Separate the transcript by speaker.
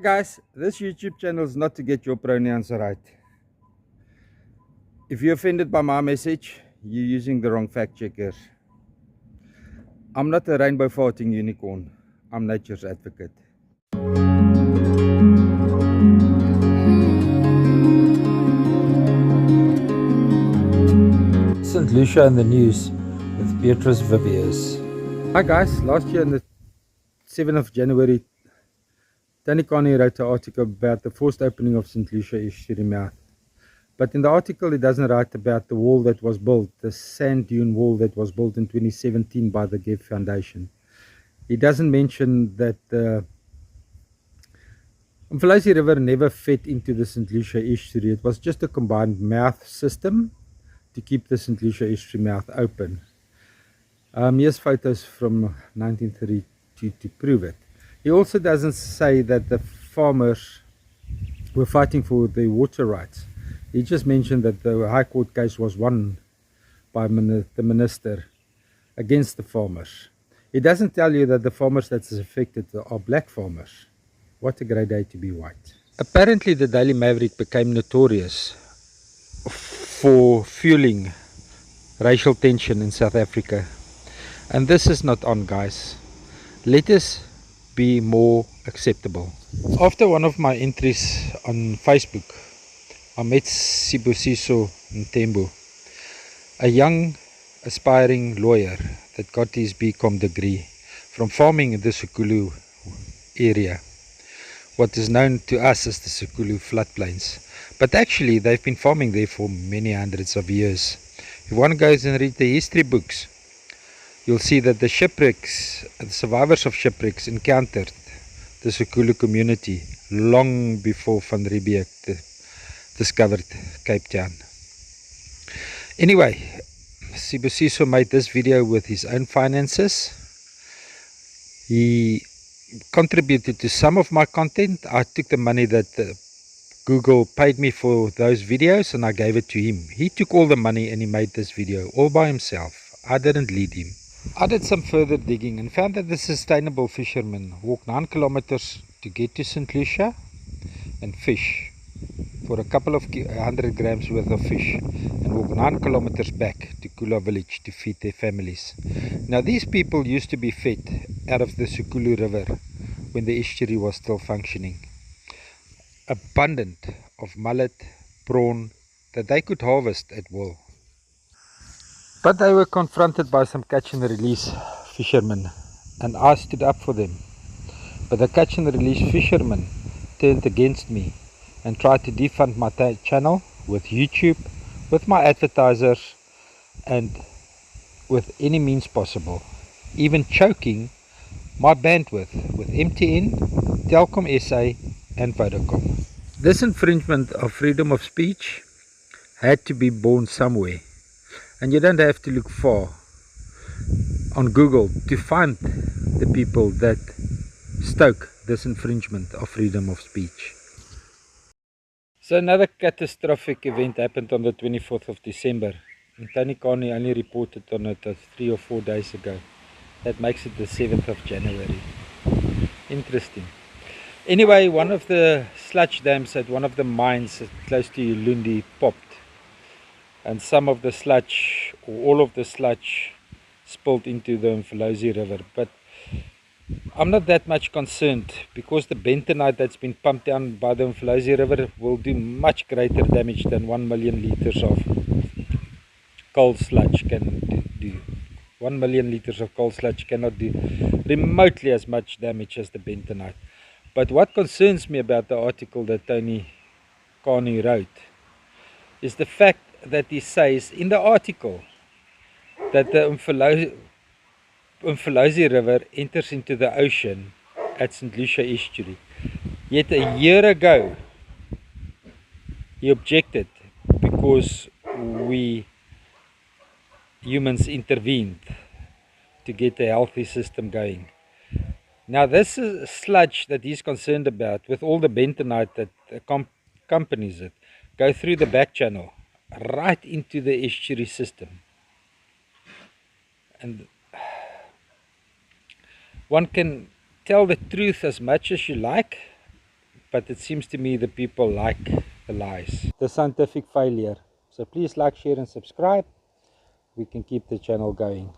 Speaker 1: Guys, this YouTube channel is not to get your pronouns right. If you're offended by my message, you're using the wrong fact checker. I'm not a rainbow farting unicorn. I'm nature's advocate.
Speaker 2: St Lucia in the news with Beatrice Viviers.
Speaker 1: Hi guys, last year on the 7th of January, Carnie wrote an article about the forced opening of St Lucia Estuary mouth. But in the article, it doesn't write about the wall that was built, the sand dune wall that was built in 2017 by the GEF Foundation. He doesn't mention that the Umfolozi River never fed into the St Lucia Estuary. It was just a combined mouth system to keep the St Lucia Estuary mouth open. Here's photos from 1932 to prove it. He also doesn't say that the farmers were fighting for their water rights. He just mentioned that the High Court case was won by the minister against the farmers. He doesn't tell you that the farmers that's affected are black farmers. What a great day to be white. Apparently the Daily Maverick became notorious for fueling racial tension in South Africa. And this is not on, guys. Let us be more acceptable. After one of my entries on Facebook, I met Sibusiso Ntembu, a young aspiring lawyer that got his BCom degree from farming in the Sekulu area, what is known to us as the Sekulu floodplains. But actually they've been farming there for many hundreds of years. If one goes and reads the history books, you'll see that the shipwrecks, the survivors of shipwrecks encountered the Sekulu community long before Van Riebeeck discovered Cape Town. Anyway, Sibusiso made this video with his own finances. He contributed to some of my content. I took the money that Google paid me for those videos and I gave it to him. He took all the money and he made this video all by himself. I didn't lead him. I did some further digging and found that the sustainable fishermen walk 9 kilometers to get to St Lucia and fish for a couple of 100 grams worth of fish and walk 9 kilometers back to Kula village to feed their families. Now these people used to be fed out of the Sekulu River when the estuary was still functioning. Abundant of mullet, prawn that they could harvest at will. But they were confronted by some catch and release fishermen and I stood up for them. But the catch and release fishermen turned against me and tried to defund my channel with YouTube, with my advertisers and with any means possible, even choking my bandwidth with MTN, Telkom SA and Vodacom. This infringement of freedom of speech had to be born somewhere, and you don't have to look far on Google to find the people that stoke this infringement of freedom of speech. So another catastrophic event happened on the 24th of December. And Carnie only reported on it 3 or 4 days ago. That makes it the 7th of January. Interesting. Anyway, one of the sludge dams at one of the mines close to Ulundi popped. And some of the sludge, or all of the sludge, spilled into the Umfolozi River. But I'm not that much concerned because the bentonite that's been pumped down by the Umfolozi River will do much greater damage than 1 million liters of coal sludge can do. 1 million liters of coal sludge cannot do remotely as much damage as the bentonite. But what concerns me about the article that Carnie wrote is the fact that he says in the article that the Umfolozi River enters into the ocean at St Lucia Estuary. Yet a year ago he objected because we humans intervened to get a healthy system going. Now this is sludge that he's concerned about, with all the bentonite that accompanies it, go through the back channel right into the estuary system. And one can tell the truth as much as you like, but it seems to me the people like the lies. The scientific failure. So please like, share and subscribe. We can keep the channel going.